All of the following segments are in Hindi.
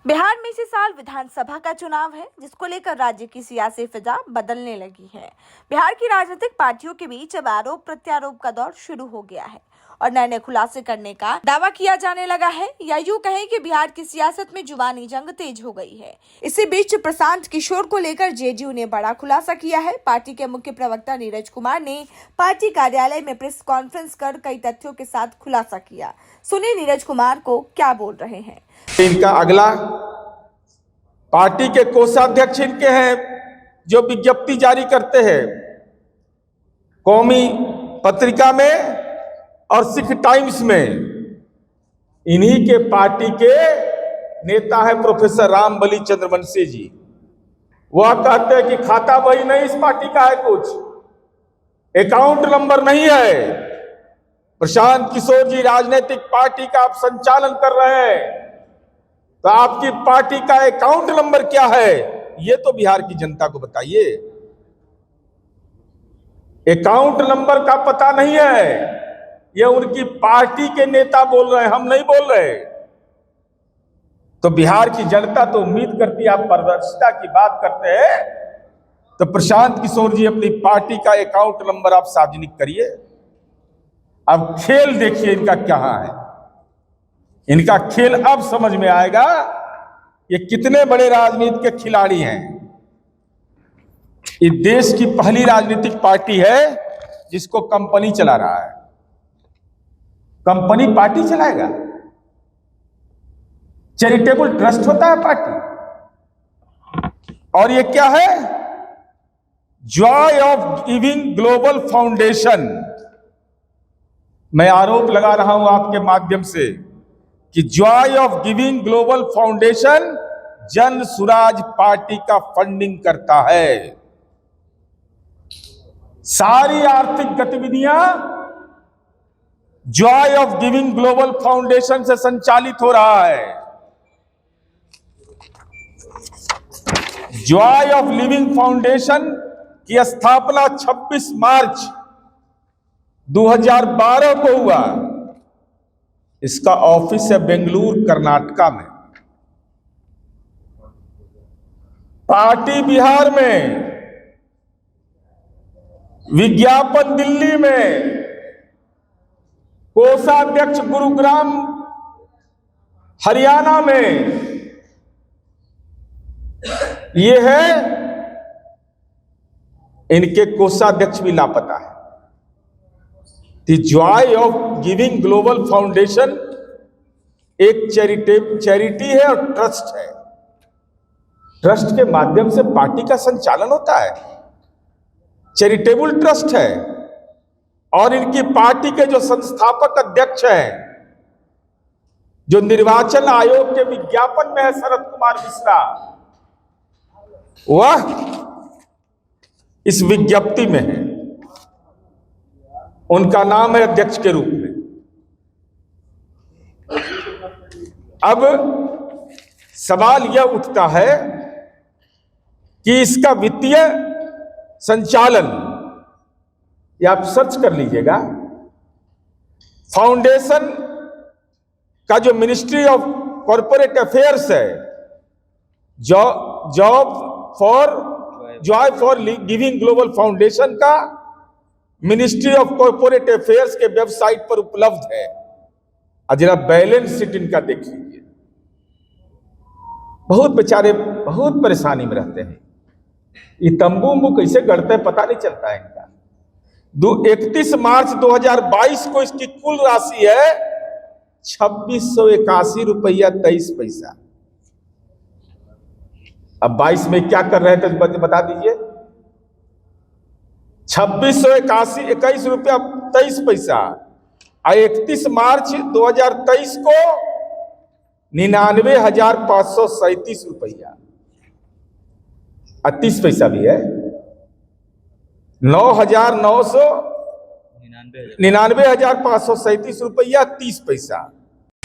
बिहार में इसी साल विधानसभा का चुनाव है, जिसको लेकर राज्य की सियासी फिजा बदलने लगी है। बिहार की राजनीतिक पार्टियों के बीच अब आरोप प्रत्यारोप का दौर शुरू हो गया है और नए नए खुलासे करने का दावा किया जाने लगा है, या यूं कहें कि बिहार की सियासत में जुबानी जंग तेज हो गई है। इसी बीच प्रशांत किशोर को लेकर जेडीयू ने बड़ा खुलासा किया है। पार्टी के मुख्य प्रवक्ता नीरज कुमार ने पार्टी कार्यालय में प्रेस कॉन्फ्रेंस कर कई तथ्यों के साथ खुलासा किया। सुनिए नीरज कुमार को क्या बोल रहे हैं। इनका अगला पार्टी के कोषाध्यक्ष इनके हैं, जो विज्ञप्ति जारी करते हैं कौमी पत्रिका में और सिख टाइम्स में। इन्हीं के पार्टी के नेता है प्रोफेसर रामबली चंद्रवंशी जी। वह कहते हैं कि खाता बही नहीं इस पार्टी का है, कुछ अकाउंट नंबर नहीं है। प्रशांत किशोर जी राजनीतिक पार्टी का आप संचालन कर रहे हैं, तो आपकी पार्टी का अकाउंट नंबर क्या है, ये तो बिहार की जनता को बताइए। अकाउंट नंबर का पता नहीं है, ये उनकी पार्टी के नेता बोल रहे हैं, हम नहीं बोल रहे। तो बिहार की जनता तो उम्मीद करती है, आप पारदर्शिता की बात करते हैं तो प्रशांत किशोर जी अपनी पार्टी का अकाउंट नंबर आप सार्वजनिक करिए। अब खेल देखिए इनका क्या है। इनका खेल अब समझ में आएगा ये कितने बड़े राजनीति के खिलाड़ी हैं। ये देश की पहली राजनीतिक पार्टी है जिसको कंपनी चला रहा है। कंपनी पार्टी चलाएगा? चैरिटेबल ट्रस्ट होता है पार्टी। और ये क्या है? Joy of Giving Global foundation. मैं आरोप लगा रहा हूं आपके माध्यम से कि Joy of Giving Global foundation Jan Suraaj party का फंडिंग करता है। सारी आर्थिक गतिविधियां Joy of Giving Global foundation से संचालित हो रहा है। जॉय ऑफ लिविंग फाउंडेशन की स्थापना 26 मार्च 2012 को हुआ। इसका ऑफिस है बेंगलुरु कर्नाटका में। पार्टी बिहार में, विज्ञापन दिल्ली में, कोषाध्यक्ष गुरुग्राम हरियाणा में। ये है, इनके कोषाध्यक्ष भी लापता है। The Joy of Giving Global foundation एक चैरिटी है और ट्रस्ट है। ट्रस्ट के माध्यम से पार्टी का संचालन होता है। चैरिटेबल ट्रस्ट है। और इनकी पार्टी के जो संस्थापक अध्यक्ष हैं, जो निर्वाचन आयोग के विज्ञापन में है, शरद कुमार मिश्रा, वह इस विज्ञप्ति में है। उनका नाम है अध्यक्ष के रूप में। अब सवाल यह उठता है कि इसका वित्तीय संचालन, या आप सर्च कर लीजिएगा, फाउंडेशन का जो मिनिस्ट्री ऑफ कॉर्पोरेट अफेयर्स है, Joy for giving Global foundation का मिनिस्ट्री ऑफ कॉर्पोरेट अफेयर्स के वेबसाइट पर उपलब्ध है। और जरा बैलेंस शीट इनका देख लीजिए। बहुत बेचारे बहुत परेशानी में रहते हैं। ये तंबू उम्बू कैसे गढ़ते हैं पता नहीं चलता है इनका। 31 मार्च 2022 को इसकी कुल राशि है 2681 रुपया 23 पैसा। अब 22 में क्या कर रहे थे बता दीजिए। 2681 रुपया 23 पैसा और 31 मार्च 2023 को 99,537 रुपया 30 पैसा भी है। 99,537 रुपया 30 पैसा।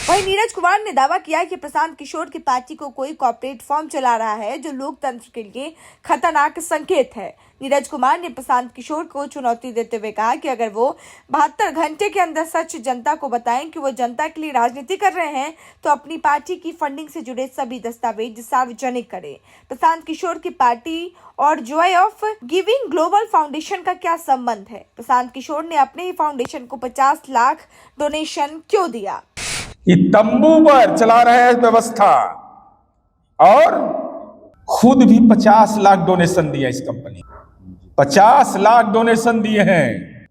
वहीं नीरज कुमार ने दावा किया कि प्रशांत किशोर की पार्टी को कोई कॉर्पोरेट फर्म चला रहा है, जो लोकतंत्र के लिए खतरनाक संकेत है। नीरज कुमार ने प्रशांत किशोर को चुनौती देते हुए कहा कि अगर वो 72 घंटे के अंदर सच जनता को बताएं कि वो जनता के लिए राजनीति कर रहे हैं, तो अपनी पार्टी की फंडिंग से जुड़े सभी दस्तावेज सार्वजनिक करें। प्रशांत किशोर की पार्टी और Joy of Giving Global foundation का क्या संबंध है? प्रशांत किशोर ने अपने ही फाउंडेशन को 50 लाख डोनेशन क्यों दिया? ये तंबू पर चला रहे हैं व्यवस्था और खुद भी 50 लाख डोनेशन दिए इस कंपनी, 50 लाख डोनेशन दिए हैं।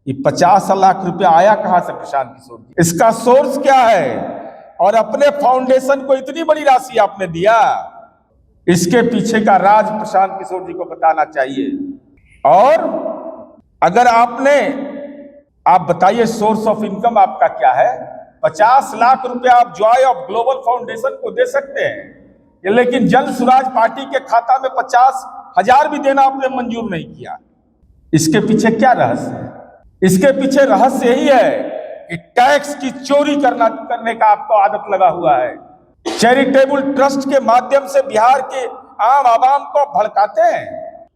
ये 50 लाख रुपया आया कहां से प्रशांत किशोर जी? इसका सोर्स क्या है? और अपने फाउंडेशन को इतनी बड़ी राशि आपने दिया, इसके पीछे का राज प्रशांत किशोर जी को बताना चाहिए। और अगर आप बताइए सोर्स ऑफ इनकम आपका क्या है? 50 लाख रुपया आप जॉय ऑफ ग्लोबल फाउंडेशन को दे सकते हैं, लेकिन जन स्वराज पार्टी के खाता में 50,000 भी देना आपने मंजूर नहीं किया। इसके पीछे क्या रहस्य है? इसके पीछे रहस्य यही है कि टैक्स की चोरी करने का आपको आदत लगा हुआ है। चैरिटेबल ट्रस्ट के माध्यम से बिहार के आम आवाम को भड़काते हैं।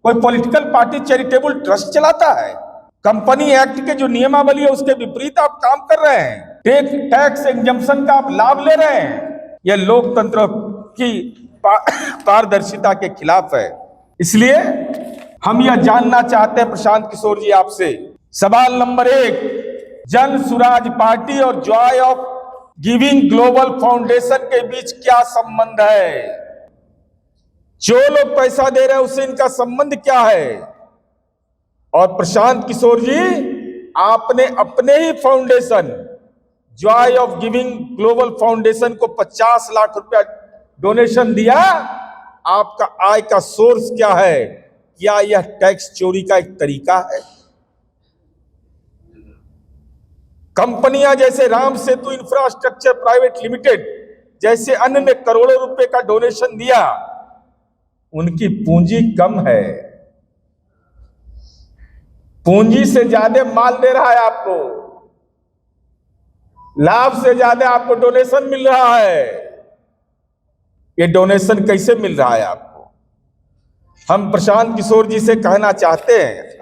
कोई पॉलिटिकल पार्टी चैरिटेबल ट्रस्ट चलाता है? कंपनी एक्ट के जो नियमावली है उसके विपरीत आप काम कर रहे हैं। टैक्स एग्जम्पशन का आप लाभ ले रहे हैं। यह लोकतंत्र की पारदर्शिता के खिलाफ है। इसलिए हम यह जानना चाहते हैं प्रशांत किशोर जी आपसे, सवाल नंबर 1, जन स्वराज पार्टी और Joy of Giving Global foundation के बीच क्या संबंध है? जो लोग पैसा दे रहे हैं उससे इनका संबंध क्या है? और प्रशांत किशोर जी, आपने अपने ही foundation Joy of Giving Global Foundation को 50 लाख रुपया डोनेशन दिया। आपका आय का सोर्स क्या है? क्या यह टैक्स चोरी का एक तरीका है? कंपनियां जैसे Ram Setu infrastructure private limited जैसे अन्य ने करोड़ों रुपए का डोनेशन दिया, उनकी पूंजी कम है। पूंजी से ज्यादा माल दे रहा है आपको, लाभ से ज्यादा आपको डोनेशन मिल रहा है। ये डोनेशन कैसे मिल रहा है आपको? हम प्रशांत किशोर जी से कहना चाहते हैं,